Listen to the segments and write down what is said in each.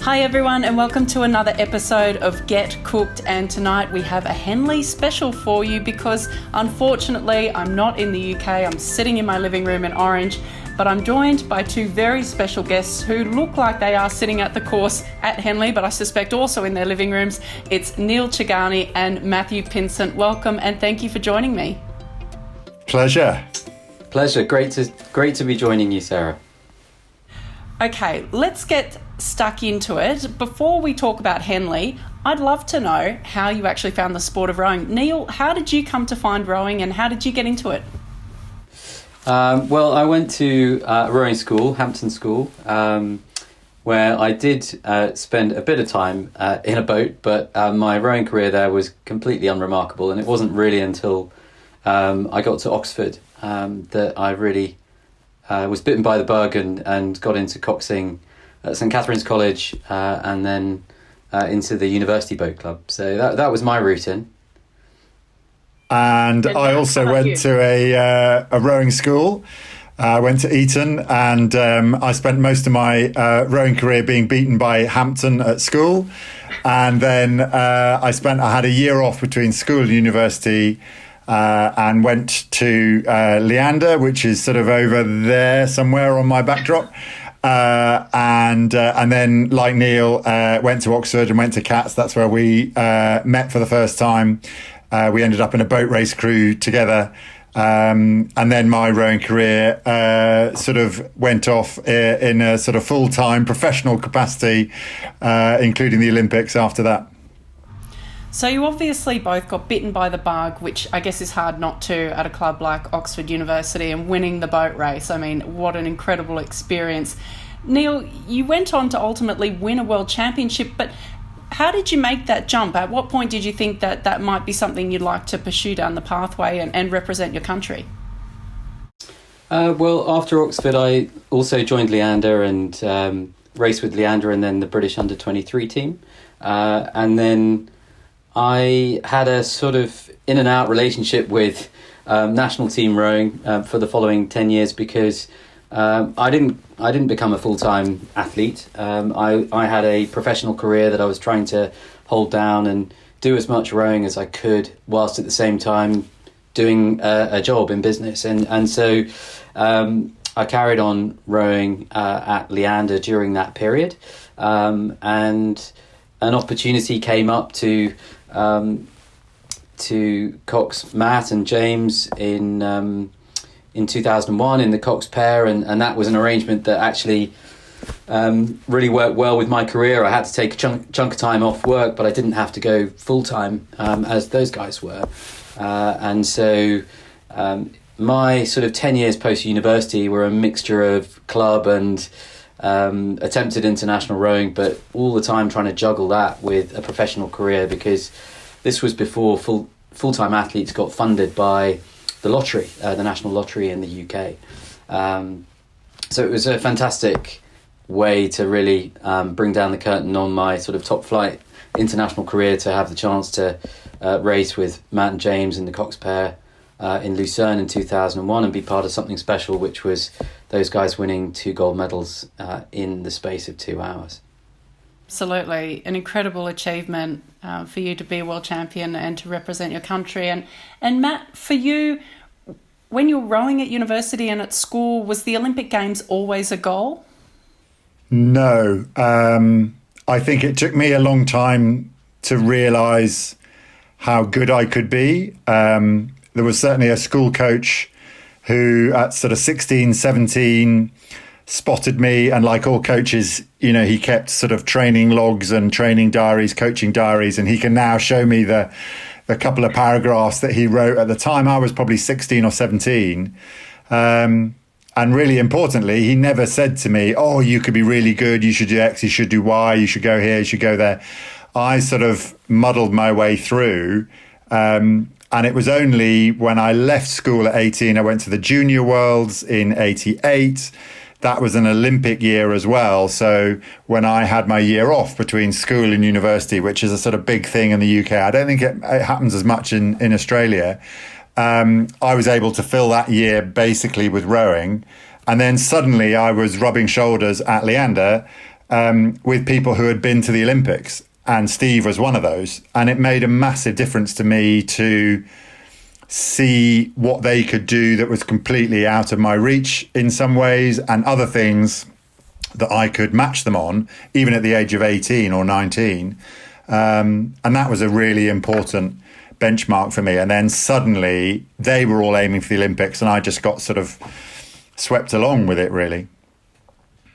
Hi everyone and welcome to another episode of Get Cooked, and tonight we have a Henley special for you because unfortunately I'm not in the UK, I'm sitting in my living room in Orange, but I'm joined by two very special guests who look like they are sitting at the course at Henley, but I suspect also in their living rooms. It's Neil Chugani and Matthew Pinsent. Welcome and thank you for joining me. Pleasure. Great to be joining you, Sarah. Okay, let's get stuck into it. Before we talk about Henley, I'd love to know how you actually found the sport of rowing. Neil, how did you come to find rowing and how did you get into it? Well, I went to rowing school, Hampton School, where I did spend a bit of time in a boat, but my rowing career there was completely unremarkable, and it wasn't really until I got to Oxford that I really was bitten by the bug and got into coxing at St Catherine's College and then into the University Boat Club. So that was my route in. And I also went to a rowing school. I went to Eton, and I spent most of my rowing career being beaten by Hampton at school. And then I had a year off between school and university and went to Leander, which is sort of over there somewhere on my backdrop. And then, like Neil, went to Oxford and went to Cats. That's where we met for the first time. We ended up in a boat race crew together. And then my rowing career sort of went off in a sort of full-time professional capacity, including the Olympics after that. So you obviously both got bitten by the bug, which I guess is hard not to at a club like Oxford University, and winning the boat race. I mean, what an incredible experience. Neil, you went on to ultimately win a world championship, but how did you make that jump? At what point did you think that might be something you'd like to pursue down the pathway and represent your country? Well, after Oxford, I also joined Leander and raced with Leander and then the British under-23 team. And then I had a sort of in and out relationship with national team rowing for the following 10 years because I didn't become a full-time athlete. I had a professional career that I was trying to hold down and do as much rowing as I could whilst at the same time doing a job in business. And so I carried on rowing at Leander during that period. And an opportunity came up to Cox Matt and James in 2001 in the Cox pair, and that was an arrangement that actually really worked well with my career. I had to take a chunk of time off work, but I didn't have to go full-time as those guys were. And so my sort of 10 years post-university were a mixture of club and attempted international rowing, but all the time trying to juggle that with a professional career because this was before full-time athletes got funded by the lottery, the national lottery in the UK. So it was a fantastic way to really bring down the curtain on my sort of top flight international career, to have the chance to race with Matt and James in the Cox pair in Lucerne in 2001 and be part of something special, which was those guys winning 2 gold medals in the space of 2 hours. Absolutely. An incredible achievement for you to be a world champion and to represent your country. And Matt, for you, when you were rowing at university and at school, was the Olympic Games always a goal? No. I think it took me a long time to realise how good I could be. There was certainly a school coach who at sort of 16, 17 spotted me, and like all coaches, he kept sort of training logs and training diaries, coaching diaries, and he can now show me the couple of paragraphs that he wrote at the time. I was probably 16 or 17. And really importantly, he never said to me, oh, you could be really good, you should do X, you should do Y, you should go here, you should go there. I sort of muddled my way through. And it was only when I left school at 18, I went to the Junior Worlds in 88. That was an Olympic year as well. So when I had my year off between school and university, which is a sort of big thing in the UK, I don't think it happens as much in Australia. I was able to fill that year basically with rowing. And then suddenly I was rubbing shoulders at Leander with people who had been to the Olympics, and Steve was one of those. And it made a massive difference to me to see what they could do that was completely out of my reach in some ways, and other things that I could match them on, even at the age of 18 or 19. And that was a really important benchmark for me. And then suddenly they were all aiming for the Olympics, and I just got sort of swept along with it, really.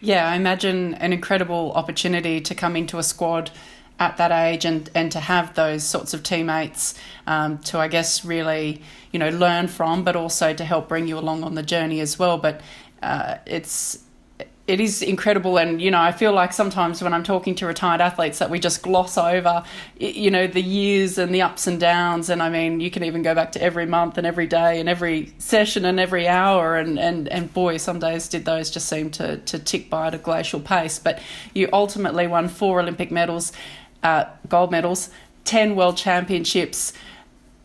Yeah, I imagine an incredible opportunity to come into a squad at that age and to have those sorts of teammates to, I guess, really, learn from, but also to help bring you along on the journey as well. But it is incredible. And, I feel like sometimes when I'm talking to retired athletes that we just gloss over, the years and the ups and downs. And I mean, you can even go back to every month and every day and every session and every hour. And boy, some days did those just seem to tick by at a glacial pace. But you ultimately won 4 Olympic medals, gold medals, 10 world championships.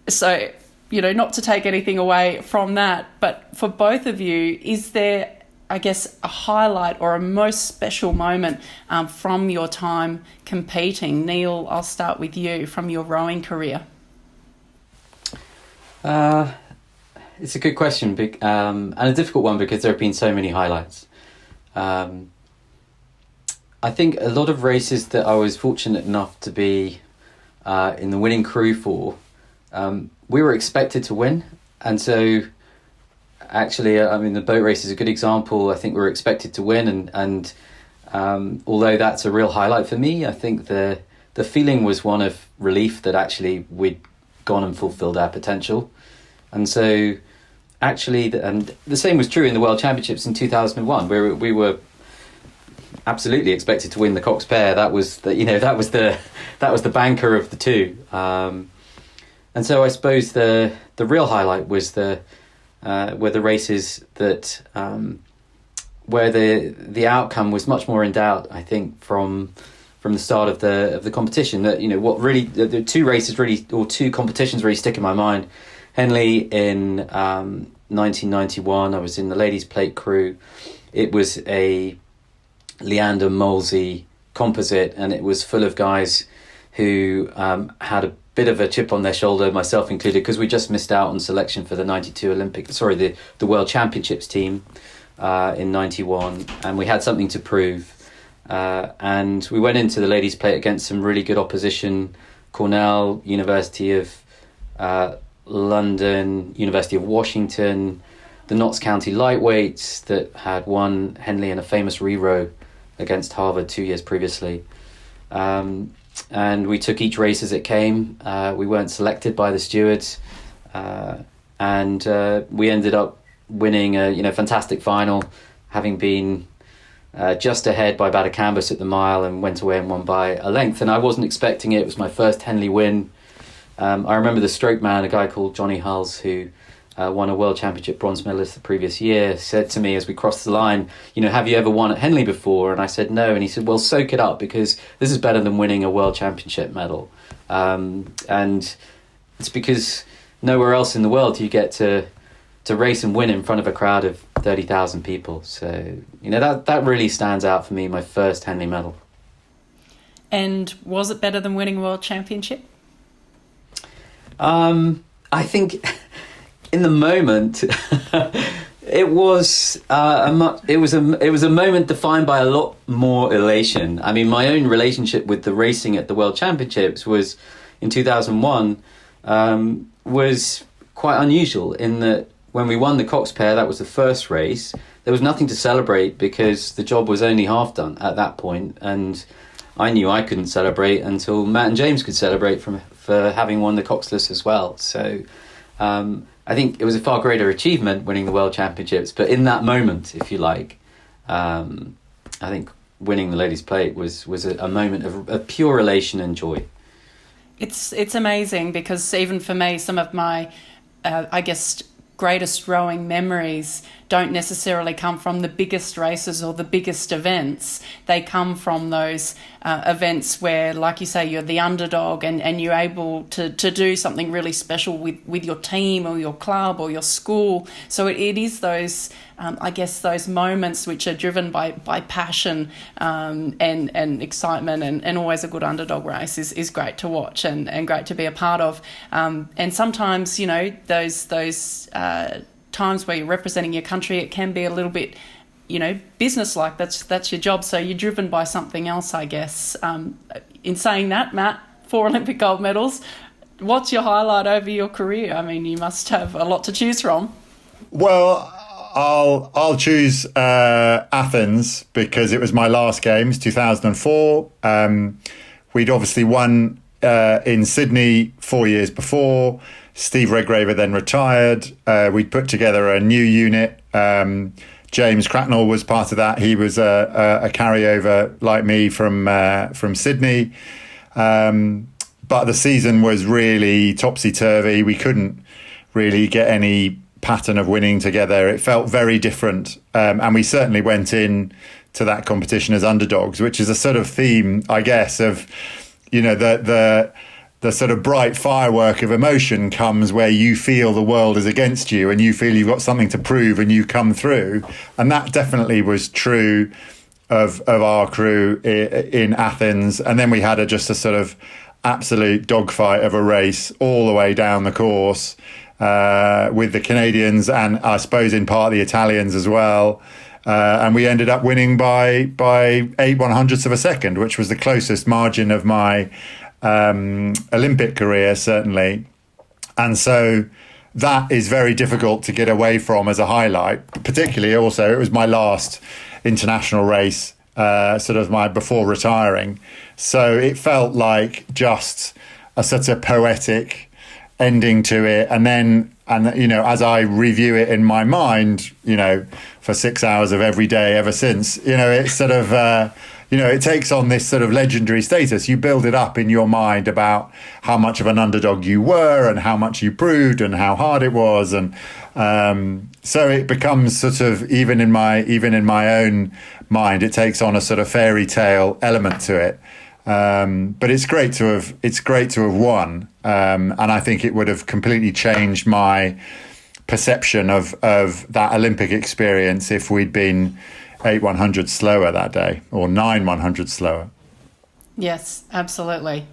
So, not to take anything away from that, but for both of you, is there, I guess, a highlight or a most special moment from your time competing? Neil, I'll start with you, from your rowing career. It's a good question, and a difficult one, because there have been so many highlights. I think a lot of races that I was fortunate enough to be in the winning crew for, we were expected to win. And so actually, the boat race is a good example. I think we were expected to win, and although that's a real highlight for me, I think the feeling was one of relief that actually we'd gone and fulfilled our potential. And so actually, and the same was true in the World Championships in 2001, where we were absolutely expected to win the Cox pair. That was the banker of the two. And so I suppose the real highlight was were the races that where the outcome was much more in doubt. I think from the start of the competition, that what really the two competitions really stick in my mind. Henley in 1991, I was in the ladies' plate crew. It was a Leander Molesey composite, and it was full of guys who had a bit of a chip on their shoulder, myself included, because we just missed out on selection for the 92 the World Championships team in 91, and we had something to prove. And we went into the ladies' plate against some really good opposition: Cornell, University of London, University of Washington, the Notts County lightweights that had won Henley in a famous re-row against Harvard 2 years previously. And we took each race as it came. We weren't selected by the stewards, and we ended up winning a fantastic final, having been just ahead by about a canvas at the mile, and went away and won by a length. And I wasn't expecting it. It was my first Henley win. I remember the stroke man, a guy called Johnny Hulls, who won a World Championship bronze medalist the previous year, said to me as we crossed the line, have you ever won at Henley before? And I said no. And he said, well, soak it up, because this is better than winning a World Championship medal. And it's because nowhere else in the world do you get to race and win in front of a crowd of 30,000 people. So, that really stands out for me, my first Henley medal. And was it better than winning a World Championship? I think in the moment, it was a moment defined by a lot more elation. I mean, my own relationship with the racing at the World Championships was in 2001 was quite unusual, in that when we won the Cox pair, that was the first race. There was nothing to celebrate because the job was only half done at that point, and I knew I couldn't celebrate until Matt and James could celebrate for having won the Coxless as well. So I think it was a far greater achievement winning the World Championships, but in that moment, if you like, I think winning the ladies' plate was a moment of pure elation and joy. It's amazing, because even for me, some of my, greatest rowing memories don't necessarily come from the biggest races or the biggest events. They come from those events where, like you say, you're the underdog and you're able to do something really special with your team or your club or your school. So it is those, I guess, those moments which are driven by passion and excitement, and always a good underdog race is great to watch and great to be a part of. And sometimes, you know, those times where you're representing your country, it can be a little bit, you know, business-like. That's your job. So you're driven by something else, I guess. In saying that, Matt, 4 Olympic gold medals. What's your highlight over your career? I mean, you must have a lot to choose from. Well, I'll choose Athens because it was my last games, 2004. We'd obviously won in Sydney 4 years before. Steve Redgraver then retired. We'd put together a new unit. James Cracknell was part of that. He was a carryover like me from Sydney. But the season was really topsy-turvy. We couldn't really get any pattern of winning together. It felt very different. And we certainly went in to that competition as underdogs, which is a sort of theme, I guess, of, you know, the sort of bright firework of emotion comes where you feel the world is against you and you feel you've got something to prove and you come through. And that definitely was true of our crew in Athens. And then we had just a sort of absolute dogfight of a race all the way down the course with the Canadians and I suppose in part the Italians as well. And we ended up winning by 8/100ths of a second, which was the closest margin of my Olympic career, certainly. And so that is very difficult to get away from as a highlight. Particularly also, it was my last international race, sort of before retiring. So it felt like just a sort of poetic ending to it. And you know, as I review it in my mind, you know, for 6 hours of every day ever since, you know, it's sort of, you know, it takes on this sort of legendary status. You build it up in your mind about how much of an underdog you were and how much you proved and how hard it was. And so it becomes sort of, even in my own mind, it takes on a sort of fairy tale element to it. But it's great to have won. And I think it would have completely changed my perception of that Olympic experience if we'd been 8/100 slower that day or 9/100 slower. Yes, absolutely.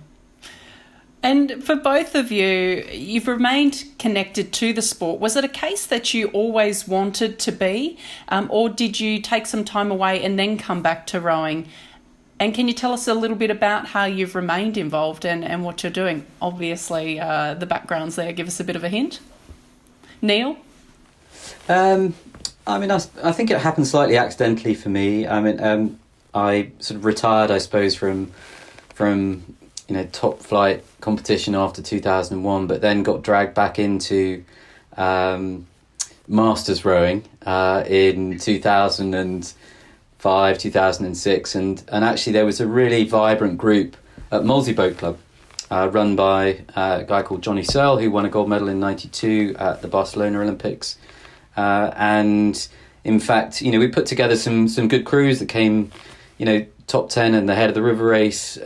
And for both of you, you've remained connected to the sport. Was it a case that you always wanted to be, or did you take some time away and then come back to rowing? And can you tell us a little bit about how you've remained involved and what you're doing? Obviously, the backgrounds there give us a bit of a hint. Neil? I mean, I think it happened slightly accidentally for me. I mean, I sort of retired, I suppose, from you know, top flight competition after 2001, but then got dragged back into masters rowing in 2005, 2006, and actually there was a really vibrant group at Molesey Boat Club, run by a guy called Johnny Searle, who won a gold medal in '92 at the Barcelona Olympics. And in fact, you know, we put together some good crews that came, you know, top 10 in the head of the river race.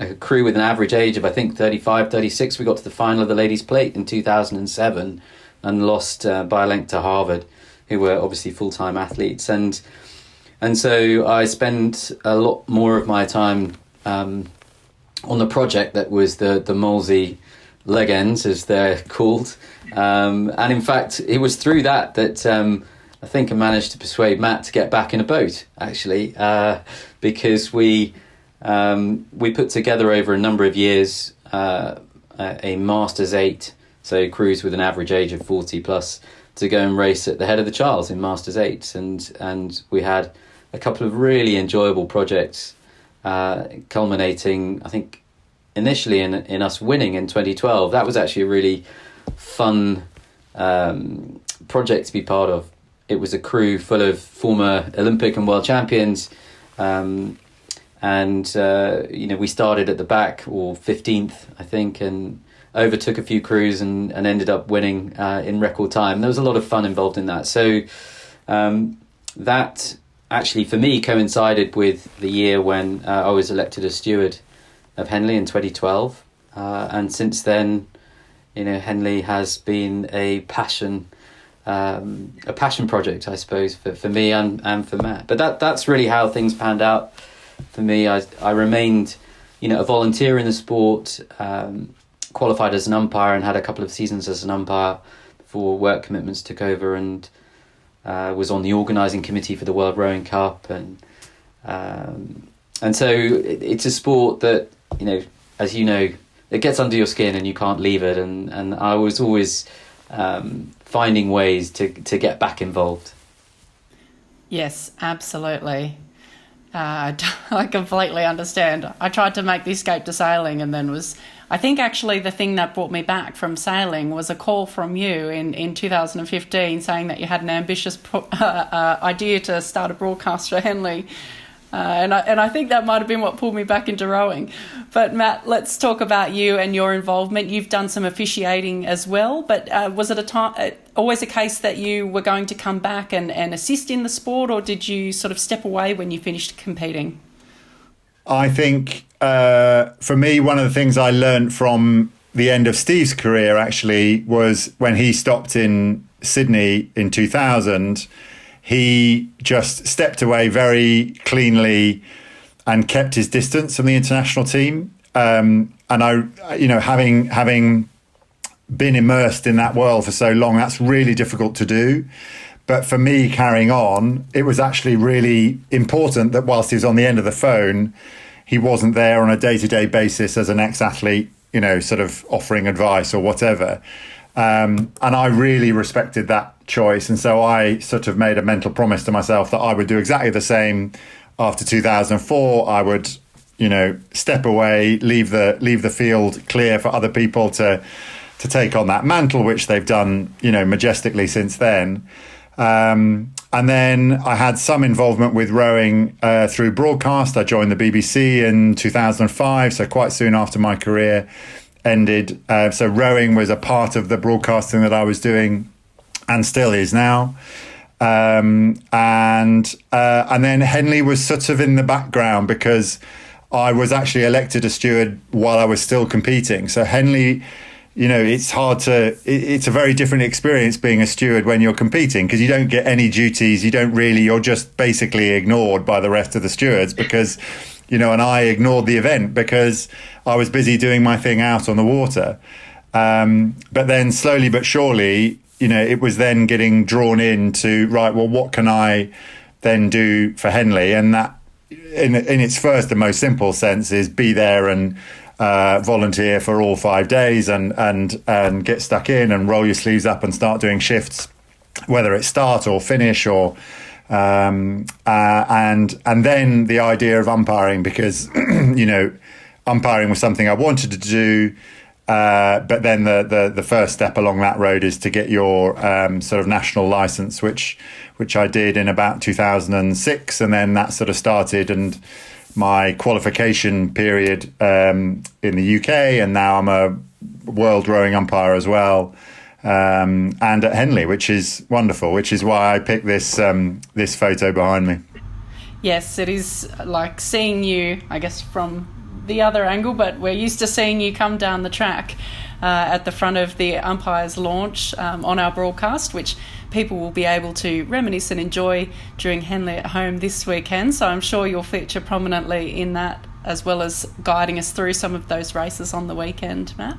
A crew with an average age of, I think, 35, 36. We got to the final of the Ladies' Plate in 2007 and lost by a length to Harvard, who were obviously full-time athletes. And so I spent a lot more of my time on the project that was the Molesey leg ends, as they're called. And in fact, it was through that I think I managed to persuade Matt to get back in a boat, actually, because we put together over a number of years a Masters 8, so crews with an average age of 40 plus, to go and race at the head of the Charles in Masters 8. And we had a couple of really enjoyable projects, culminating, I think, initially in us winning in 2012. That was actually a really fun project to be part of. It was a crew full of former Olympic and world champions, and you know, we started at the back, or 15th, I think, and overtook a few crews and ended up winning in record time. There was a lot of fun involved in that. So that actually for me coincided with the year when I was elected as steward of Henley in 2012. And since then, Henley has been a passion project, I suppose, for me and for Matt. But that's really how things panned out for me. I remained, a volunteer in the sport, qualified as an umpire and had a couple of seasons as an umpire before work commitments took over, and was on the organising committee for the World Rowing Cup. And so it's a sport that, as you know, it gets under your skin and you can't leave it. And I was always finding ways to get back involved. Yes, absolutely. I completely understand. I tried to make the escape to sailing and then I think actually the thing that brought me back from sailing was a call from you in 2015 saying that you had an ambitious idea to start a broadcast for Henley. And I think that might have been what pulled me back into rowing. But Matt, let's talk about you and your involvement. You've done some officiating as well, but was it always a case that you were going to come back and assist in the sport, or did you sort of step away when you finished competing? I think for me, one of the things I learned from the end of Steve's career actually was when he stopped in Sydney in 2000. He just stepped away very cleanly and kept his distance from the international team. And I, having been immersed in that world for so long, that's really difficult to do. But for me, carrying on, it was actually really important that whilst he was on the end of the phone, he wasn't there on a day-to-day basis as an ex-athlete, sort of offering advice or whatever. And I really respected that choice. And so I sort of made a mental promise to myself that I would do exactly the same after 2004. I would, step away, leave the field clear for other people to take on that mantle, which they've done, majestically since then. And then I had some involvement with rowing through broadcast. I joined the BBC in 2005, so quite soon after my career ended. So rowing was a part of the broadcasting that I was doing and still is now. And then Henley was sort of in the background because I was actually elected a steward while I was still competing. So Henley, it's it's a very different experience being a steward when you're competing because you don't get any duties. You're just basically ignored by the rest of the stewards because, and I ignored the event because I was busy doing my thing out on the water. But then slowly but surely, it was then getting drawn into, right, well, what can I then do for Henley? And that in its first and most simple sense is be there and volunteer for all 5 days and get stuck in and roll your sleeves up and start doing shifts, whether it's start or finish or and then the idea of umpiring because umpiring was something I wanted to do, but then the first step along that road is to get your sort of national license, which I did in about 2006, and then that sort of started and my qualification period in the UK, and now I'm a world rowing umpire as well, and at Henley, which is wonderful, which is why I picked this photo behind me. Yes, it is like seeing you, I guess, from the other angle, but we're used to seeing you come down the track at the front of the umpire's launch on our broadcast, which people will be able to reminisce and enjoy during Henley at Home this weekend. So I'm sure you'll feature prominently in that, as well as guiding us through some of those races on the weekend, Matt.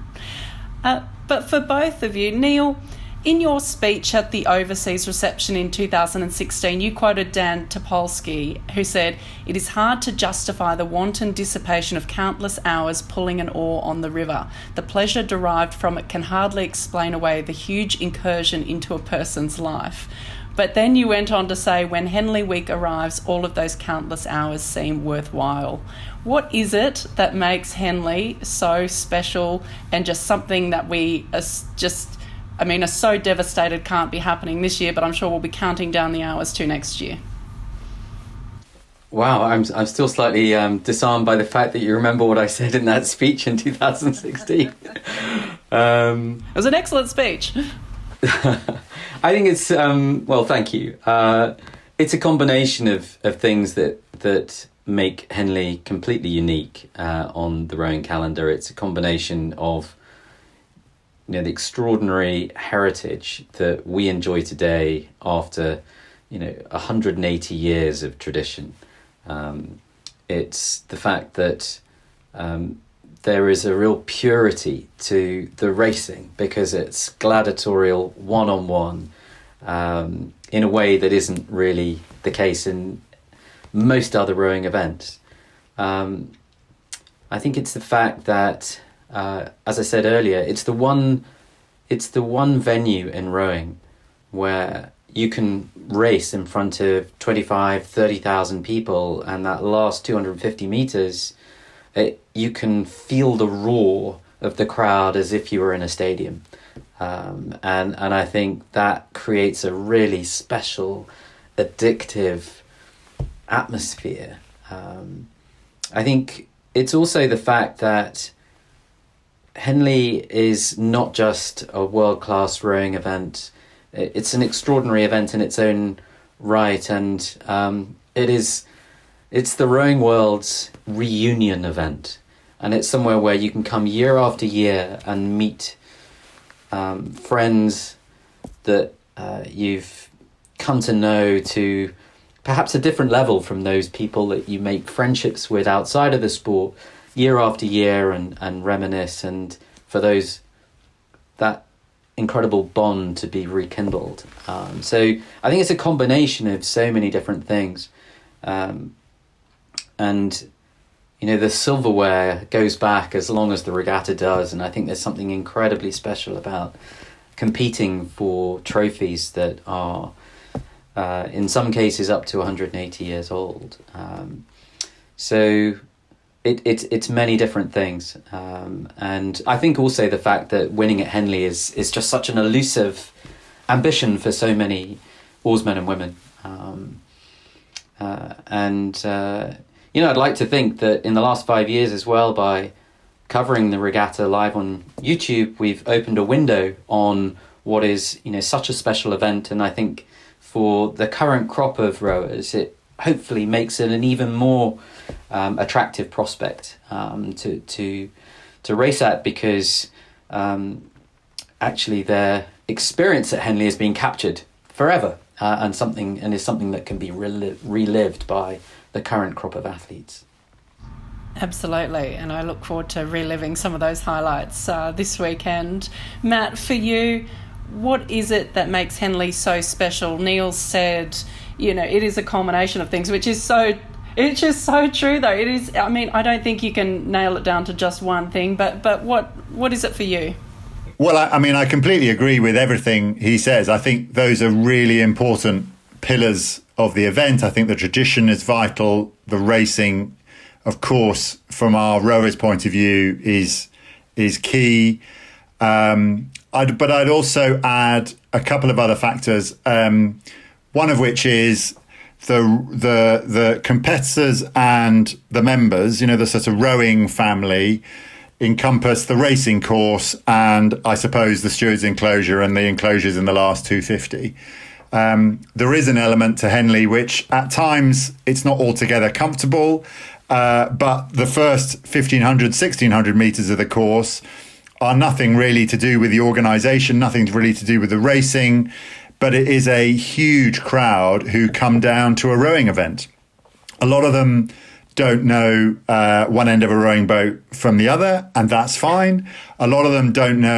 But for both of you, Neil, in your speech at the overseas reception in 2016, you quoted Dan Topolsky, who said, "It is hard to justify the wanton dissipation of countless hours pulling an oar on the river. The pleasure derived from it can hardly explain away the huge incursion into a person's life." But then you went on to say, when Henley Week arrives, all of those countless hours seem worthwhile. What is it that makes Henley so special and just something that we are so devastated can't be happening this year, but I'm sure we'll be counting down the hours to next year? Wow, I'm still slightly disarmed by the fact that you remember what I said in that speech in 2016. It was an excellent speech. I think it's well, thank you. It's a combination of things that make Henley completely unique on the rowing calendar. It's a combination of the extraordinary heritage that we enjoy today after 180 years of tradition. It's the fact that there is a real purity to the racing because it's gladiatorial, one-on-one, in a way that isn't really the case in most other rowing events. I think it's the fact that, as I said earlier, it's the one venue in rowing where you can race in front of 25, 30,000 people, and that last 250 meters, you can feel the roar of the crowd as if you were in a stadium. And I think that creates a really special, addictive atmosphere. I think it's also the fact that Henley is not just a world-class rowing event. It's an extraordinary event in its own right, and it's the rowing world's reunion event, and it's somewhere where you can come year after year and meet friends that you've come to know to perhaps a different level from those people that you make friendships with outside of the sport year after year, and reminisce, and for that incredible bond to be rekindled. So I think it's a combination of so many different things. And the silverware goes back as long as the regatta does, and I think there's something incredibly special about competing for trophies that are in some cases up to 180 years old. So it's many different things, and I think also the fact that winning at Henley is just such an elusive ambition for so many oarsmen and women. I'd like to think that in the last 5 years as well, by covering the regatta live on YouTube, we've opened a window on what is such a special event, and I think for the current crop of rowers, it hopefully makes it an even more attractive prospect to race at, because actually their experience at Henley is being captured forever, and is something that can be relived by the current crop of athletes. Absolutely, and I look forward to reliving some of those highlights this weekend. Matt, for you, what is it that makes Henley so special? Neil said, it is a culmination of things, which is it's just so true though. It is, I don't think you can nail it down to just one thing, but what is it for you? Well, I completely agree with everything he says. I think those are really important pillars of the event. I think the tradition is vital. The racing, of course, from our rowers' point of view, is key. But I'd also add a couple of other factors. One of which is the competitors and the members. The sort of rowing family encompass the racing course and I suppose the stewards' enclosure and the enclosures in the last 250. There is an element to Henley which at times it's not altogether comfortable, but the first 1,500, 1,600 metres of the course are nothing really to do with the organisation, nothing really to do with the racing, but it is a huge crowd who come down to a rowing event. A lot of them don't know one end of a rowing boat from the other, and that's fine. A lot of them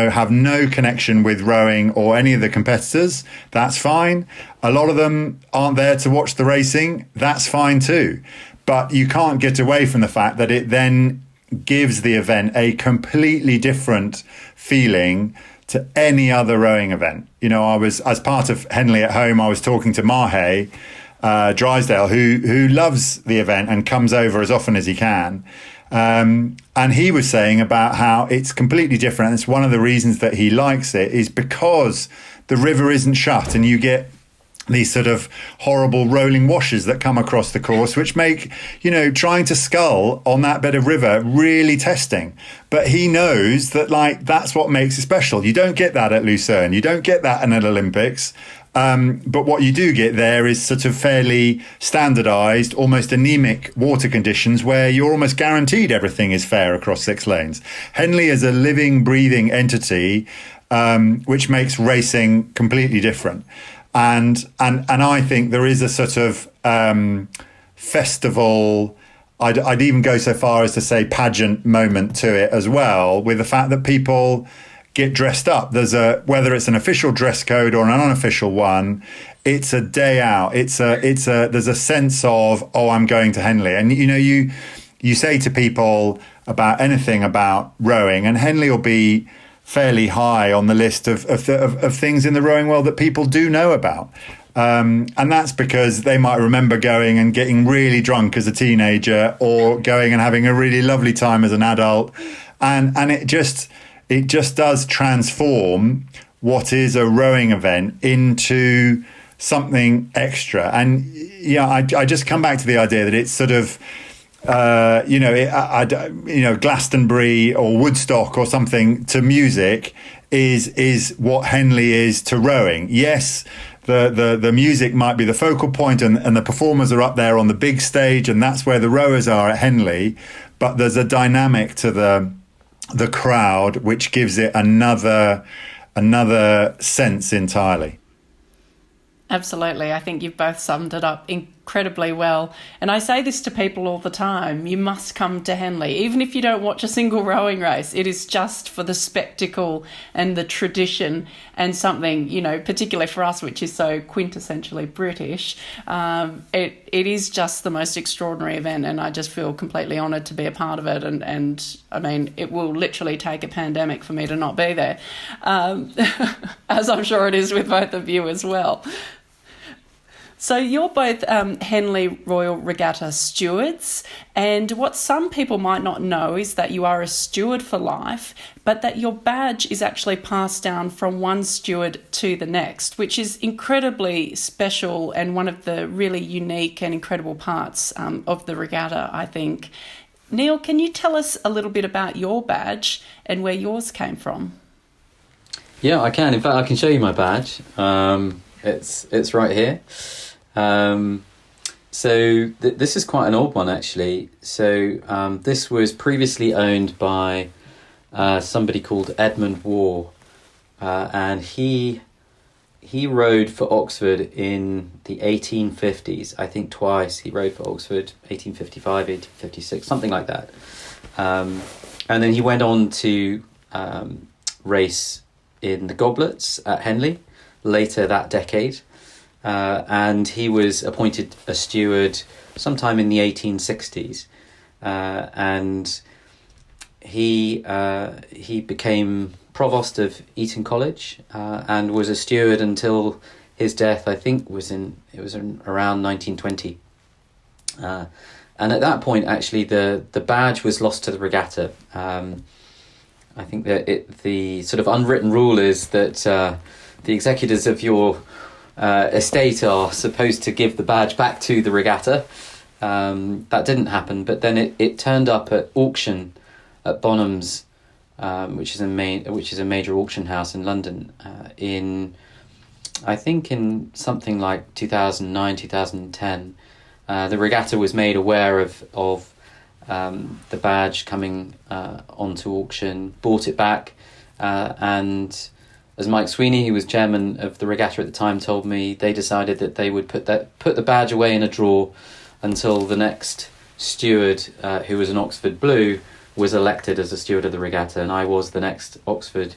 have no connection with rowing or any of the competitors. That's fine. A lot of them aren't there to watch the racing. That's fine too. But you can't get away from the fact that it then gives the event a completely different feeling to any other rowing event. I was, as part of Henley at Home, I was talking to Mahe Drysdale, who loves the event and comes over as often as he can. And he was saying about how it's completely different. It's one of the reasons that he likes it is because the river isn't shut and you get these sort of horrible rolling washes that come across the course, which make, trying to scull on that bit of river really testing. But he knows that, that's what makes it special. You don't get that at Lucerne. You don't get that in an Olympics. But what you do get there is sort of fairly standardized, almost anemic water conditions where you're almost guaranteed everything is fair across 6 lanes. Henley is a living, breathing entity, which makes racing completely different. And I think there is a sort of festival, I'd even go so far as to say pageant moment to it as well, with the fact that people get dressed up. Whether it's an official dress code or an unofficial one, it's a day out. There's a sense of, I'm going to Henley. And you say to people about anything about rowing, and Henley will be fairly high on the list of things in the rowing world that people do know about. And that's because they might remember going and getting really drunk as a teenager, or going and having a really lovely time as an adult. And it just does transform what is a rowing event into something extra. And I just come back to the idea that it's sort of, Glastonbury or Woodstock or something to music is what Henley is to rowing. Yes, the music might be the focal point, and the performers are up there on the big stage, and that's where the rowers are at Henley. But there's a dynamic to the crowd which gives it another sense entirely. Absolutely. I think you've both summed it up incredibly well. And I say this to people all the time, you must come to Henley. Even if you don't watch a single rowing race, it is just for the spectacle and the tradition, and something, particularly for us, which is so quintessentially British, it is just the most extraordinary event, and I just feel completely honoured to be a part of it. And I mean, it will literally take a pandemic for me to not be there, as I'm sure it is with both of you as well. So you're both Henley Royal Regatta stewards, and what some people might not know is that you are a steward for life, but that your badge is actually passed down from one steward to the next, which is incredibly special and one of the really unique and incredible parts of the regatta, I think. Neil, can you tell us a little bit about your badge and where yours came from? Yeah, I can. In fact, I can show you my badge. It's right here. This is quite an old one, actually. So this was previously owned by somebody called Edmund Waugh, and he rowed for Oxford in the 1850s. I think twice he rowed for Oxford, 1855, 1856, something like that. And then he went on to race in the goblets at Henley later that decade. And he was appointed a steward sometime in the 1860s, and he became provost of Eton College, and was a steward until his death. I think it was in around 1920. And at that point, actually, the badge was lost to the regatta. I think that the sort of unwritten rule is that the executors of your estate are supposed to give the badge back to the regatta. That didn't happen, but then it turned up at auction at Bonham's, which is a major auction house in London, in something like 2009, 2010. The regatta was made aware of the badge coming onto auction, bought it back, and as Mike Sweeney, who was chairman of the regatta at the time, told me, they decided that they would put the badge away in a drawer until the next steward, who was an Oxford Blue, was elected as a steward of the regatta, and I was the next Oxford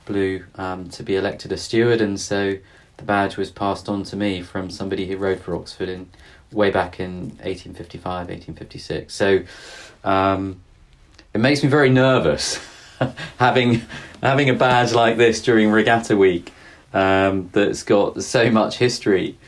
Blue to be elected a steward, and so the badge was passed on to me from somebody who rowed for Oxford way back in 1855, 1856. So it makes me very nervous having a badge like this during Regatta Week, that's got so much history.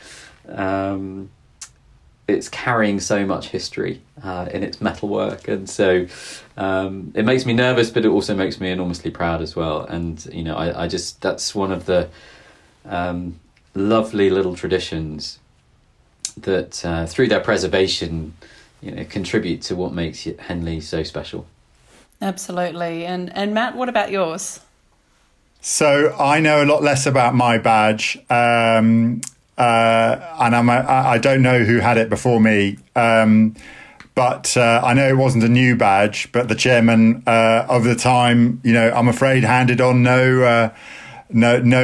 It's carrying so much history in its metalwork, and so it makes me nervous, but it also makes me enormously proud as well. And I just, that's one of the lovely little traditions that through their preservation, contribute to what makes Henley so special. Absolutely. And Matt, what about yours? So I know a lot less about my badge, and I don't know who had it before me, but I know it wasn't a new badge. But the chairman of the time, I'm afraid, handed on no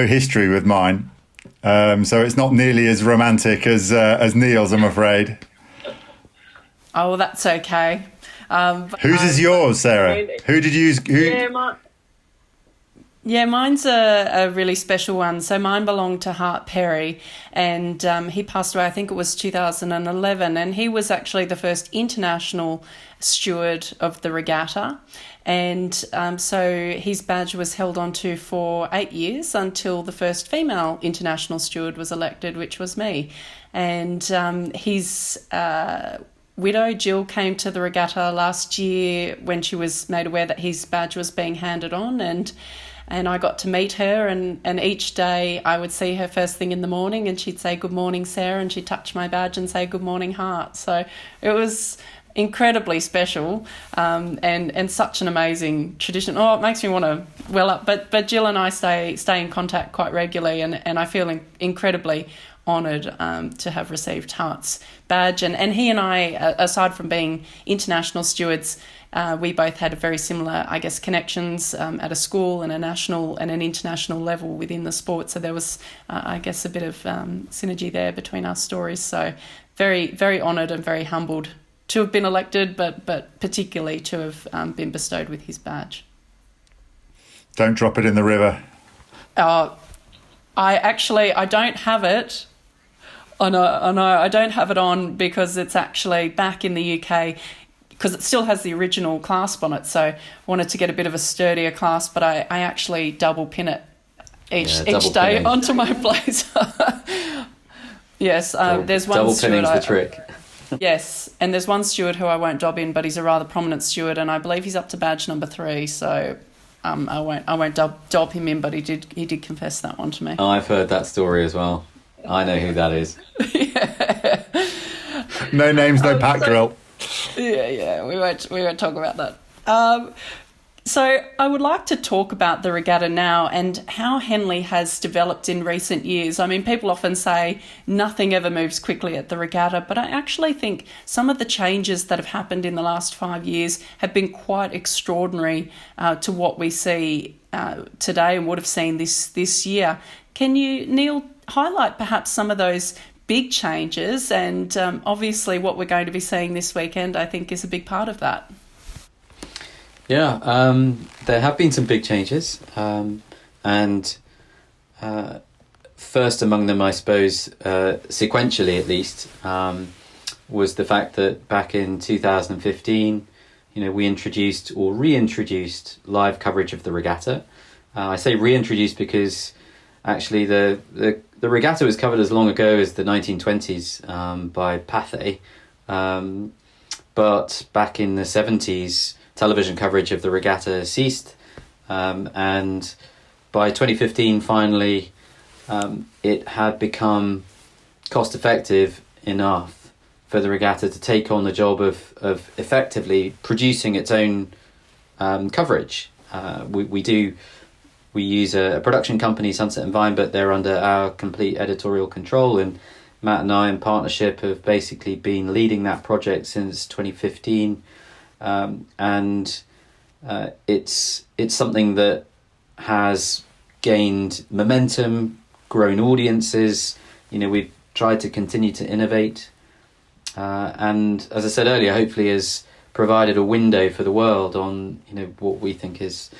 history with mine. So it's not nearly as romantic as Neil's, I'm afraid. Oh, well, that's okay. Whose is yours, Sarah? Who did you use? Yeah, mine's a really special one. So mine belonged to Hart Perry, and he passed away, I think it was 2011, and he was actually the first international steward of the Regatta. And so his badge was held onto for 8 years until the first female international steward was elected, which was me. And his widow, Jill, came to the Regatta last year when she was made aware that his badge was being handed on, and I got to meet her, and each day I would see her first thing in the morning, and she'd say, "Good morning, Sarah," and she'd touch my badge and say, "Good morning, Hart." So it was incredibly special, and such an amazing tradition. Oh, it makes me want to well up. But Jill and I stay in contact quite regularly, and I feel incredibly honoured to have received Hart's badge. And he and I, aside from being international stewards, we both had very similar, I guess, connections at a school and a national and an international level within the sport. So there was, I guess, a bit of synergy there between our stories. So very, very honoured and very humbled to have been elected, but particularly to have been bestowed with his badge. Don't drop it in the river. I don't have it. I know, I don't have it on because it's actually back in the UK, because it still has the original clasp on it. So I wanted to get a bit of a sturdier clasp, but I actually double pin it each day pinning onto my blazer. Yes, there's one double steward. Double pinning's the trick. Yes, and there's one steward who I won't dob in, but he's a rather prominent steward, and I believe he's up to badge number 3. So I won't dob him in, but he did confess that one to me. Oh, I've heard that story as well. I know who that is. Yeah. No names, no pack drill. Yeah, we won't talk about that. So I would like to talk about the Regatta now and how Henley has developed in recent years. I mean, people often say nothing ever moves quickly at the Regatta, but I actually think some of the changes that have happened in the last 5 years have been quite extraordinary to what we see today and would have seen this year. Can you, Neil, highlight perhaps some of those big changes? And obviously what we're going to be seeing this weekend, I think, is a big part of that. Yeah, there have been some big changes, and first among them, I suppose, sequentially at least, was the fact that back in 2015, we introduced or reintroduced live coverage of the Regatta. I say reintroduced because actually the Regatta was covered as long ago as the 1920s by Pathé, but back in the 70s, television coverage of the Regatta ceased, and by 2015 finally it had become cost effective enough for the Regatta to take on the job of effectively producing its own coverage. We use a production company, Sunset and Vine, but they're under our complete editorial control, and Matt and I in partnership have basically been leading that project since 2015. And it's something that has gained momentum, grown audiences. We've tried to continue to innovate, and as I said earlier, hopefully has provided a window for the world on what we think is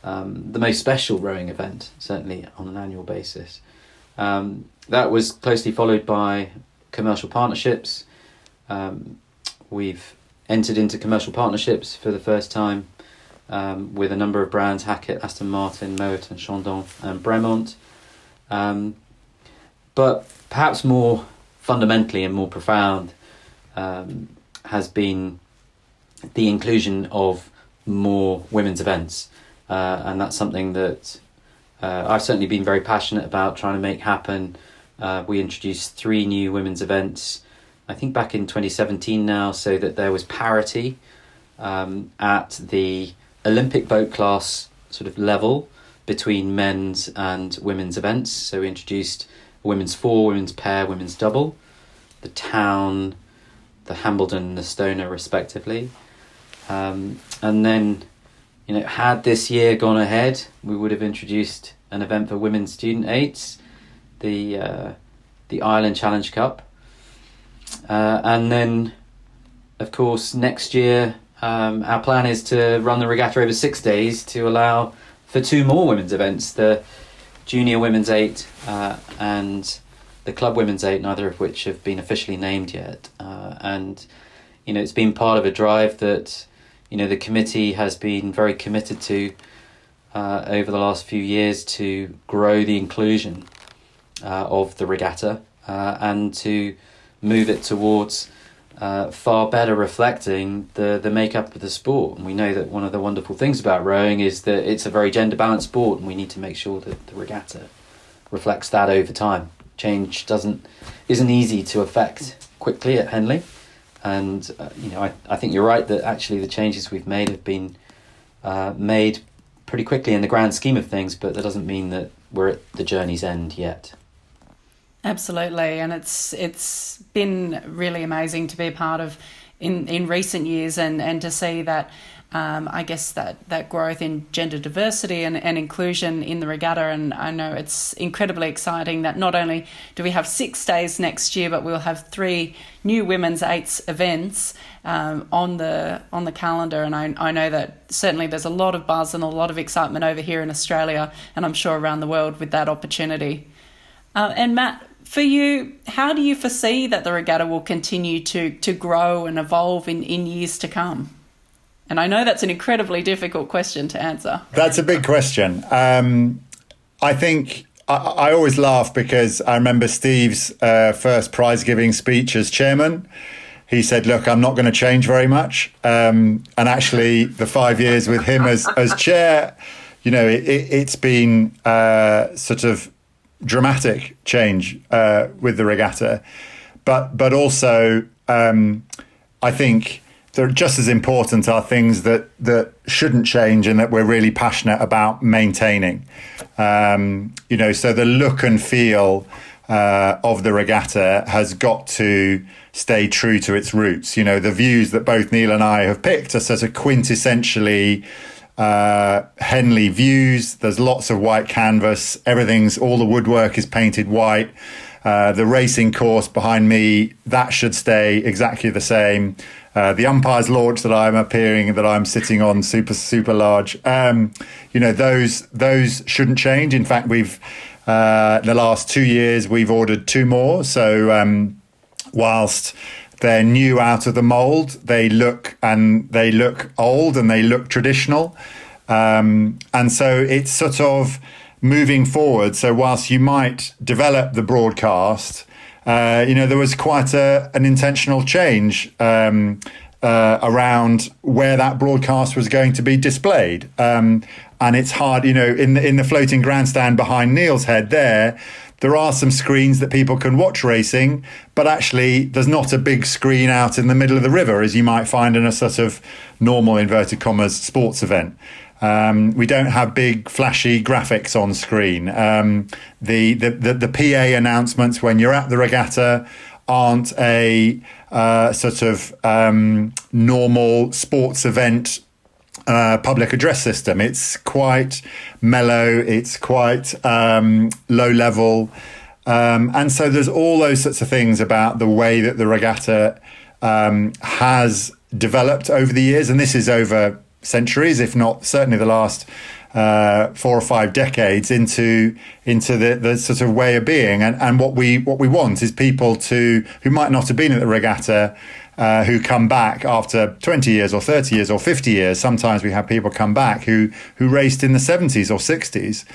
the most special rowing event, certainly on an annual basis. That was closely followed by commercial partnerships. We've entered into commercial partnerships for the first time with a number of brands: Hackett, Aston Martin, Moet and Chandon and Bremont. But perhaps more fundamentally and more profound has been the inclusion of more women's events. And that's something that I've certainly been very passionate about trying to make happen We introduced 3 new women's events, I think back in 2017 now, so that there was parity at the Olympic boat class sort of level between men's and women's events. So we introduced women's 4, women's pair, women's double, the Town, the Hambledon and the Stoner respectively. And then, had this year gone ahead, we would have introduced an event for women's student 8s, the Ireland Challenge Cup. And then, of course, next year, our plan is to run the regatta over 6 days to allow for 2 more women's events, the Junior Women's 8 and the Club Women's 8, neither of which have been officially named yet. And it's been part of a drive that, the committee has been very committed to over the last few years to grow the inclusion of the regatta and to move it towards far better reflecting the makeup of the sport. And we know that one of the wonderful things about rowing is that it's a very gender balanced sport, and we need to make sure that the regatta reflects that over time. Change isn't easy to affect quickly at Henley, and I think you're right that actually the changes we've made have been made pretty quickly in the grand scheme of things, but that doesn't mean that we're at the journey's end yet. Absolutely, and it's been really amazing to be a part of in recent years and to see that I guess that growth in gender diversity and inclusion in the regatta. And I know it's incredibly exciting that not only do we have 6 days next year, but we'll have 3 new women's 8s events on the calendar. And I know that certainly there's a lot of buzz and a lot of excitement over here in Australia, and I'm sure around the world with that opportunity. And Matt, for you, how do you foresee that the regatta will continue to grow and evolve in years to come? And I know that's an incredibly difficult question to answer. That's a big question. I think I always laugh because I remember Steve's first prize-giving speech as chairman. He said, look, I'm not going to change very much. And actually, the 5 years with him as chair, it's been sort of dramatic change with the regatta. But also, I think they're just as important are things that shouldn't change and that we're really passionate about maintaining. So the look and feel of the regatta has got to stay true to its roots. The views that both Neil and I have picked are sort of quintessentially Henley views. There's lots of white canvas. All the woodwork is painted white. The racing course behind me, that should stay exactly the same. The umpire's launch that I'm sitting on, super large. Those shouldn't change. In fact, we've the last 2 years we've ordered 2 more. So whilst they're new out of the mold, they look old and they look traditional. And so it's sort of moving forward. So whilst you might develop the broadcast, there was quite an intentional change around where that broadcast was going to be displayed. And it's hard, in the floating grandstand behind Neil's head there are some screens that people can watch racing, but actually there's not a big screen out in the middle of the river as you might find in a sort of normal, inverted commas, sports event. We don't have big flashy graphics on screen. The PA announcements when you're at the regatta aren't a sort of normal sports event public address system. It's quite mellow, it's quite low level. And so there's all those sorts of things about the way that the regatta has developed over the years. And this is over centuries, if not certainly the last 4 or 5 decades into the sort of way of being. And what we want is people who might not have been at the regatta, who come back after 20 years or 30 years or 50 years. Sometimes we have people come back who raced in the 70s or 60s,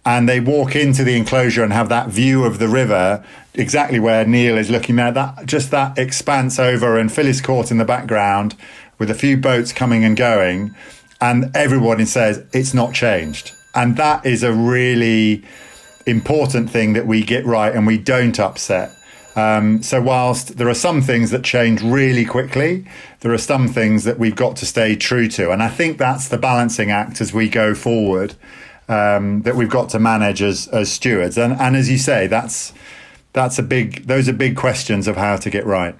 and they walk into the enclosure and have that view of the river exactly where Neil is looking there, that expanse over and Phyllis Court in the background with a few boats coming and going, and everybody says it's not changed. And that is important thing that we get right and we don't upset. So whilst there are some things that change really quickly, there are some things that we've got to stay true to. And I think that's the balancing act as we go forward, that we've got to manage as stewards. And as you say, those are big questions of how to get right.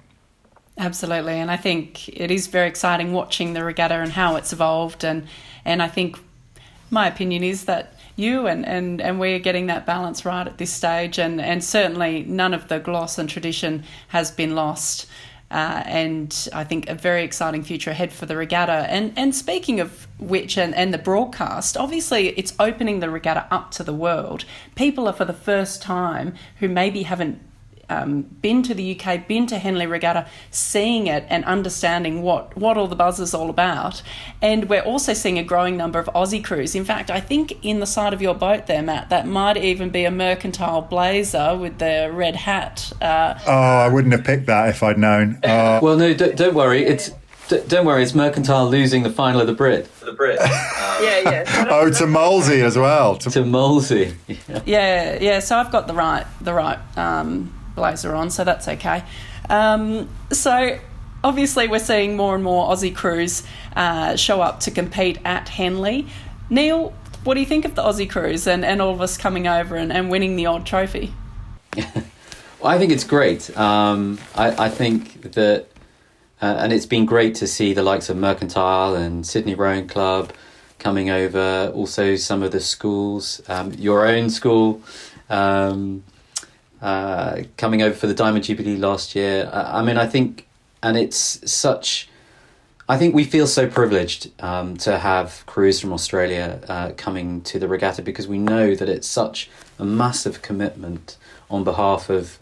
Absolutely. And I think it is very exciting watching the regatta and how it's evolved. And I think my opinion is that you and we're getting that balance right at this stage, and certainly none of the gloss and tradition has been lost, and I think a very exciting future ahead for the regatta. And speaking of which, and the broadcast, obviously it's opening the regatta up to the world. People are, for the first time, who maybe haven't been to the UK, been to Henley Regatta, seeing it and understanding what all the buzz is all about. And we're also seeing a growing number of Aussie crews. In fact, I think in the side of your boat there, Matt, that might even be a mercantile blazer with the red hat. I wouldn't have picked that if I'd known. Well, no, don't worry. Don't worry, it's Mercantile losing the final of the Brit. Yeah. To Molesey as well. To Molesey. Yeah. So I've got the right blazer on, so that's okay. So obviously we're seeing more and more Aussie crews show up to compete at Henley. Neil, what do you think of the Aussie crews and all of us coming over and winning the odd trophy? Well, I think it's great. I think that, and it's been great to see the likes of Mercantile and Sydney Rowing Club coming over, also some of the schools, your own school, coming over for the Diamond Jubilee last year. I think we feel so privileged to have crews from Australia coming to the regatta, because we know that it's such a massive commitment on behalf of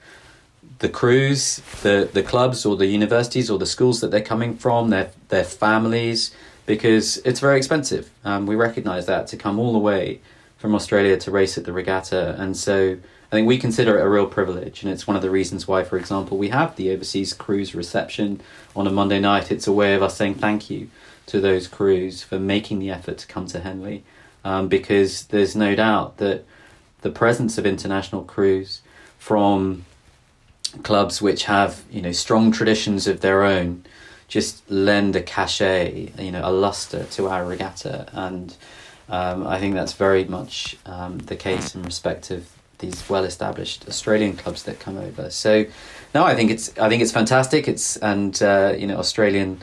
the crews, the clubs or the universities or the schools that they're coming from, their families, because it's very expensive. We recognise that, to come all the way from Australia to race at the regatta. And so I think we consider it a real privilege, and it's one of the reasons why, for example, we have the overseas cruise reception on a Monday night. It's a way of us saying thank you to those crews for making the effort to come to Henley, because there's no doubt that the presence of international crews from clubs which have, strong traditions of their own, just lend a cachet, a luster to our regatta. And I think that's very much the case in respect of these well-established Australian clubs that come over. So, no, I think it's fantastic. An Australian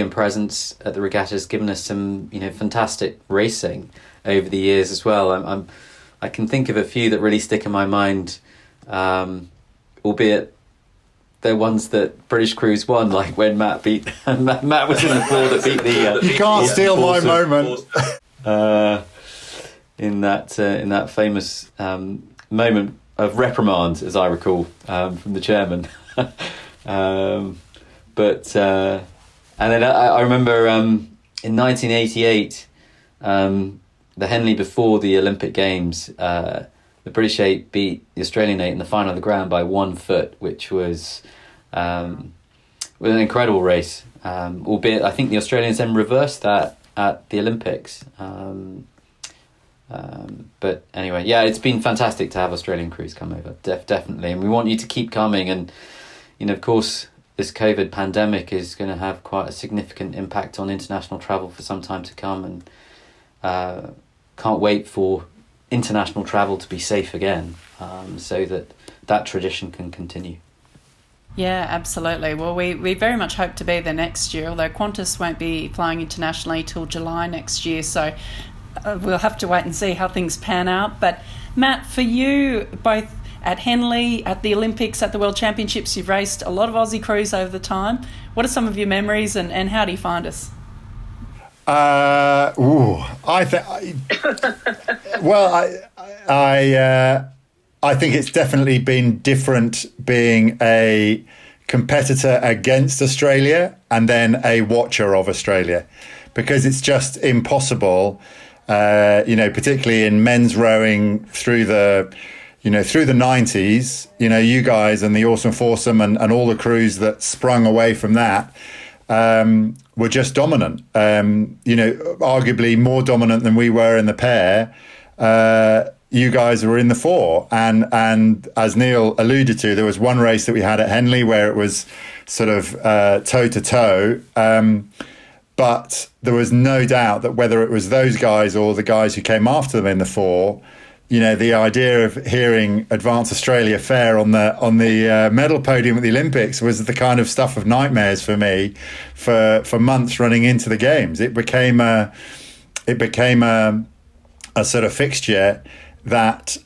presence at the regatta has given us some fantastic racing over the years as well. I can think of a few that really stick in my mind, albeit they're ones that British crews won, like when Matt was in the floor that beat the. You can't steal my moment. In that famous moment of reprimand, as I recall, from the chairman. And then I remember in 1988, the Henley before the Olympic Games, the British 8 beat the Australian 8 in the final of the ground by 1 foot, which was an incredible race. Albeit, I think the Australians then reversed that at the Olympics. But anyway, yeah, it's been fantastic to have Australian crews come over, definitely. And we want you to keep coming. And, of course, this COVID pandemic is going to have quite a significant impact on international travel for some time to come. And can't wait for international travel to be safe again, so that tradition can continue. Yeah, absolutely. Well, we very much hope to be there next year, although Qantas won't be flying internationally till July next year, so we'll have to wait and see how things pan out. But Matt, for you, both at Henley, at the Olympics, at the World Championships, you've raced a lot of Aussie crews over the time. What are some of your memories, and how do you find us? I think it's definitely been different being a competitor against Australia and then a watcher of Australia, because it's just impossible, particularly in men's rowing through the 90s, you guys and the Awesome Foursome and all the crews that sprung away from that, were just dominant, arguably more dominant than we were in the pair. you guys were in the four. And as Neil alluded to, there was one race that we had at Henley where it was sort of toe to toe. But there was no doubt that whether it was those guys or the guys who came after them in the four, the idea of hearing Advance Australia Fair on the medal podium at the Olympics was the kind of stuff of nightmares for me for months running into the games. It became a sort of fixture that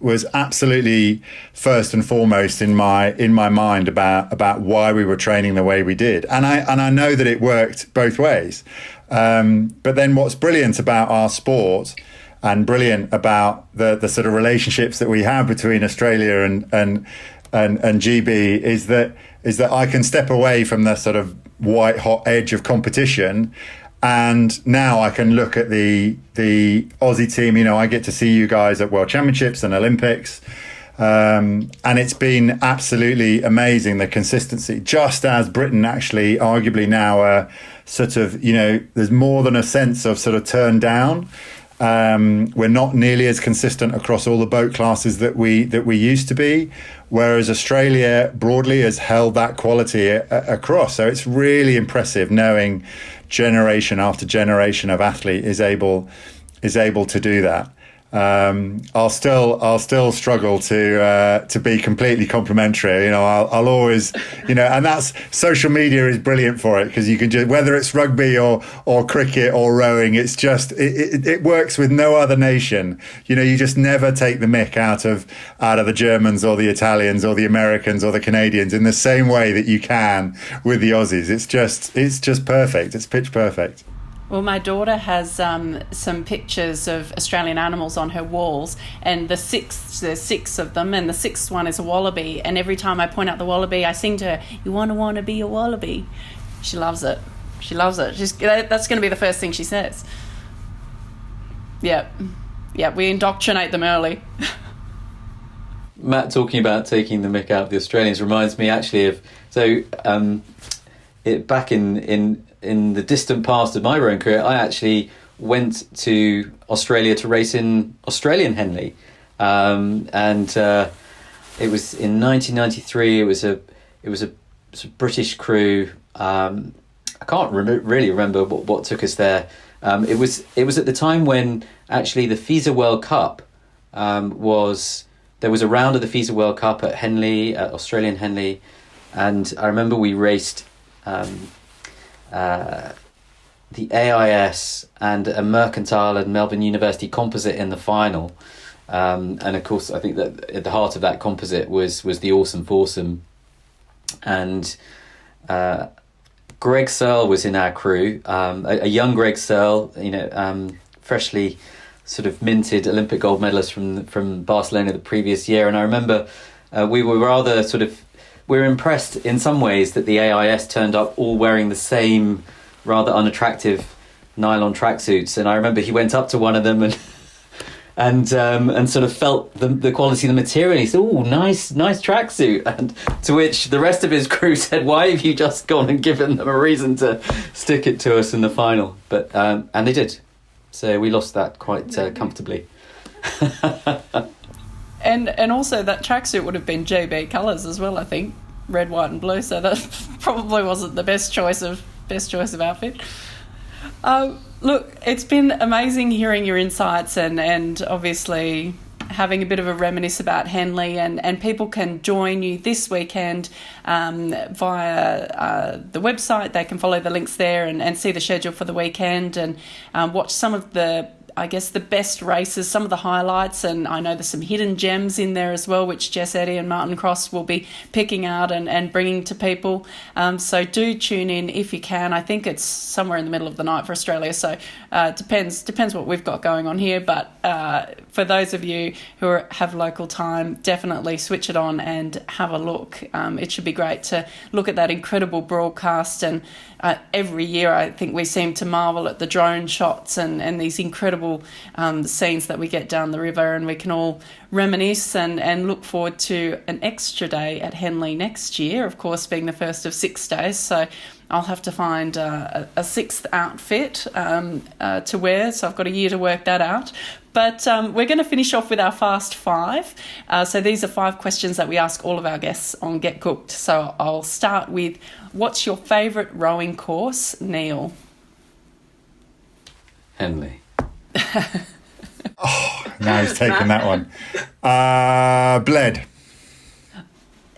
was absolutely first and foremost in my mind about why we were training the way we did, and I know that it worked both ways. But then what's brilliant about our sport and brilliant about the sort of relationships that we have between Australia and GB is that I can step away from the sort of white hot edge of competition. And now I can look at the Aussie team. I get to see you guys at World Championships and Olympics. And it's been absolutely amazing, the consistency, just as Britain actually arguably now sort of, there's more than a sense of sort of turn down. We're not nearly as consistent across all the boat classes that we used to be, whereas Australia broadly has held that quality across. So it's really impressive knowing generation after generation of athlete is able to do that. I'll still struggle to be completely complimentary. I'll always, and that's social media is brilliant for it, because you can just, whether it's rugby or cricket or rowing, it's just it works with no other nation. You just never take the mick out of the Germans or the Italians or the Americans or the Canadians in the same way that you can with the Aussies. It's just perfect. It's pitch perfect. Well, my daughter has some pictures of Australian animals on her walls, and there's six of them, and the sixth one is a wallaby. And every time I point out the wallaby, I sing to her, "You want to be a wallaby?" She loves it. That's going to be the first thing she says. Yeah, we indoctrinate them early. Matt talking about taking the mick out of the Australians reminds me actually of back in the distant past of my rowing career, I actually went to Australia to race in Australian Henley, and it was in 1993. It was a British crew. I can't really remember what took us there. It was at the time when actually the FISA World Cup there was a round of the FISA World Cup at Henley, at Australian Henley, and I remember we raced the AIS and a Mercantile and Melbourne University composite in the final. And of course, I think that at the heart of that composite was the awesome foursome. And Greg Searle was in our crew, a young Greg Searle, freshly sort of minted Olympic gold medalist from Barcelona the previous year. And I remember we were rather sort of, we were impressed in some ways that the AIS turned up all wearing the same rather unattractive nylon tracksuits. And I remember he went up to one of them and sort of felt the quality of the material. He said, "Oh, nice tracksuit." And to which the rest of his crew said, "Why have you just gone and given them a reason to stick it to us in the final?" But and they did. So we lost that quite comfortably. And also that tracksuit would have been GB colours as well, I think, red, white, and blue. So that probably wasn't the best choice of outfit. Look, it's been amazing hearing your insights and obviously having a bit of a reminisce about Henley, and people can join you this weekend via the website. They can follow the links there and see the schedule for the weekend and watch some of the best races, some of the highlights, and I know there's some hidden gems in there as well, which Jess Eddy and Martin Cross will be picking out and bringing to people. So do tune in if you can. I think it's somewhere in the middle of the night for Australia, so depends what we've got going on here. But for those of you who have local time, definitely switch it on and have a look. It should be great to look at that incredible broadcast, and every year I think we seem to marvel at the drone shots and these incredible incredible scenes that we get down the river, and we can all reminisce and look forward to an extra day at Henley next year, of course, being the first of 6 days. So I'll have to find a sixth outfit to wear, so I've got a year to work that out. But we're going to finish off with our Fast Five. So these are 5 questions that we ask all of our guests on Get Cooked. So I'll start with, what's your favourite rowing course, Neil? Henley. Now he's taken that one. Bled.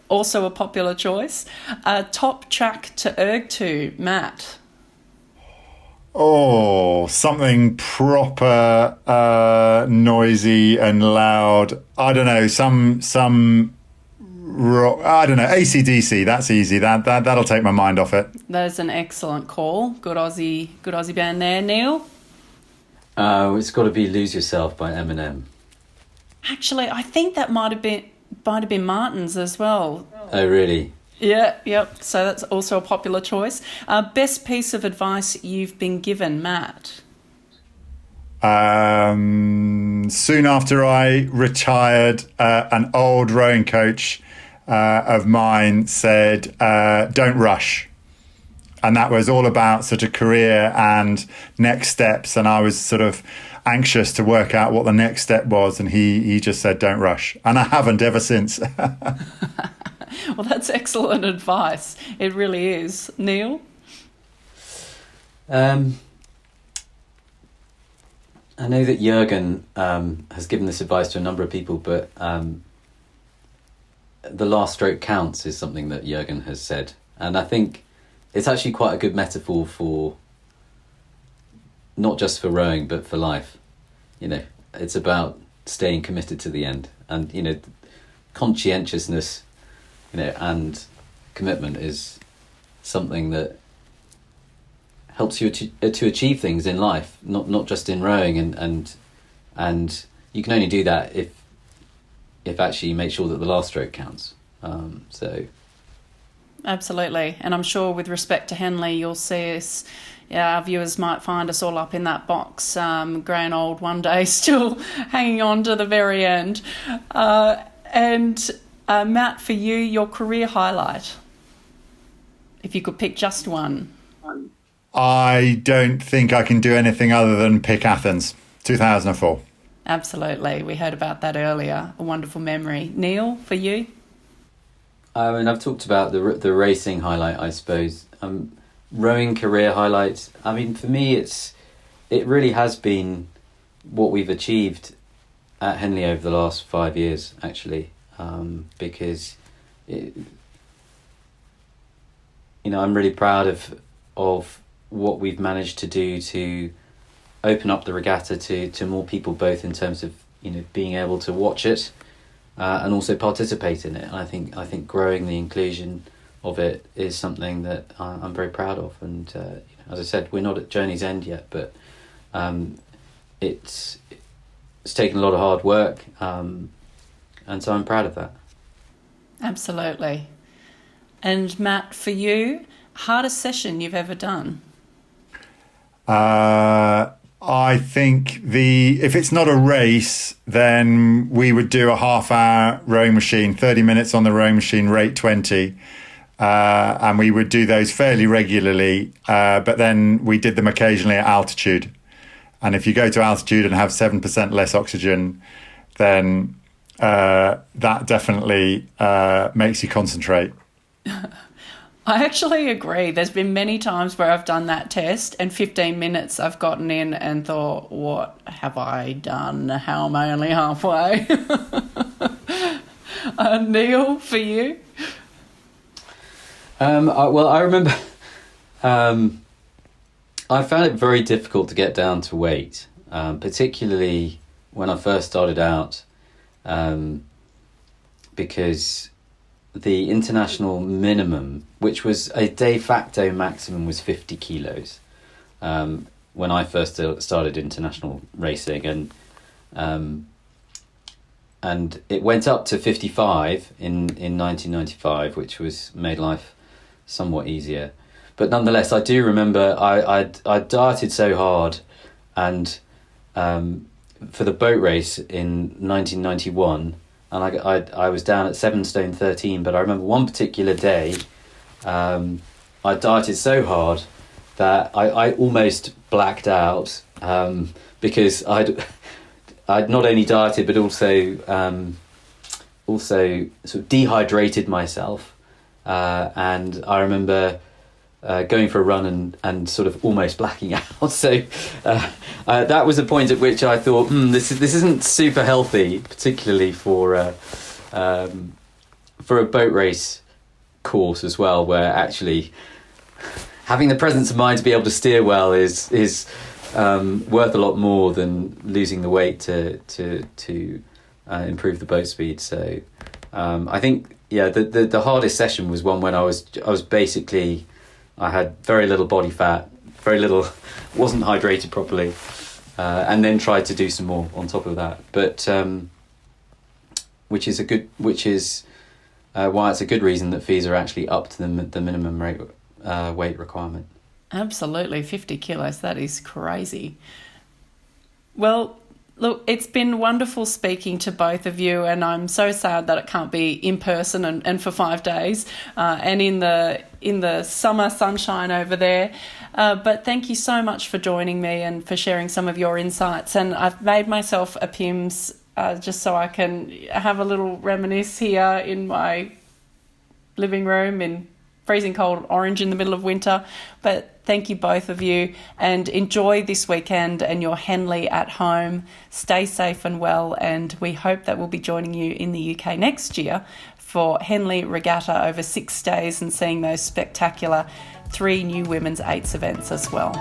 Also a popular choice. Top track to erg to, Matt. Oh, something proper noisy and loud. I don't know, some rock, I don't know, AC/DC. That's easy. That'll take my mind off it. That's an excellent call. Good Aussie band there, Neil. It's got to be "Lose Yourself" by Eminem. Actually, I think that might have been Martin's as well. Oh, really? Yeah, yep. So that's also a popular choice. Best piece of advice you've been given, Matt? Soon after I retired, an old rowing coach of mine said, don't rush. And that was all about sort of career and next steps. And I was sort of anxious to work out what the next step was. And he just said, don't rush. And I haven't ever since. Well, that's excellent advice. It really is. Neil? I know that Jürgen has given this advice to a number of people, but the last stroke counts is something that Jürgen has said. And I think it's actually quite a good metaphor for not just for rowing, but for life. You know, it's about staying committed to the end. And, you know, conscientiousness, you know, and commitment is something that helps you to achieve things in life, not just in rowing, and you can only do that if actually you make sure that the last stroke counts. So absolutely, and I'm sure with respect to Henley, you'll see us. Yeah, our viewers might find us all up in that box, grey and old one day, still hanging on to the very end. And Matt, for you, your career highlight, if you could pick just one. I don't think I can do anything other than pick Athens, 2004. Absolutely. We heard about that earlier. A wonderful memory. Neil, for you? I mean, I've talked about the racing highlight, I suppose. Rowing career highlights. I mean, for me, it really has been what we've achieved at Henley over the last 5 years, actually. Because I'm really proud of what we've managed to do to open up the regatta to more people, both in terms of being able to watch it and also participate in it. And I think growing the inclusion of it is something that I'm very proud of. And as I said, we're not at journey's end yet, but it's taken a lot of hard work. And so I'm proud of that. Absolutely. And Matt, for you, hardest session you've ever done? I think if it's not a race, then we would do a half-hour rowing machine, 30 minutes on the rowing machine, rate 20. And we would do those fairly regularly, but then we did them occasionally at altitude. And if you go to altitude and have 7% less oxygen, then that definitely makes you concentrate. I actually agree. There's been many times where I've done that test and 15 minutes I've gotten in and thought, what have I done? How am I only halfway? Neil, for you? I remember I found it very difficult to get down to weight, particularly when I first started out, because the international minimum, which was a de facto maximum, was 50 kilos when I first started international racing, and it went up to 55 in 1995, which made life somewhat easier. But nonetheless, I do remember I dieted so hard, and for the boat race in 1991, and I was down at 7 stone 13. But I remember one particular day, I dieted so hard that I almost blacked out, because I'd not only dieted but also sort of dehydrated myself, and I remember going for a run and sort of almost blacking out. So that was a point at which I thought, this isn't super healthy, particularly for a boat race course as well, where actually having the presence of mind to be able to steer well is worth a lot more than losing the weight to improve the boat speed. So I think the hardest session was one when I was basically, I had very little body fat, very little, wasn't hydrated properly, and then tried to do some more on top of that. But which is why it's a good reason that fees are actually up to the minimum weight requirement. Absolutely, 50 kilos, that is crazy. Well, look, it's been wonderful speaking to both of you, and I'm so sad that it can't be in person and for 5 days and in the summer sunshine over there. But thank you so much for joining me and for sharing some of your insights. And I've made myself a Pims just so I can have a little reminisce here in my living room in freezing cold Orange in the middle of winter. But thank you both of you, and enjoy this weekend and your Henley at home. Stay safe and well, and we hope that we'll be joining you in the UK next year for Henley Regatta over 6 days and seeing those spectacular 3 new women's 8s events as well.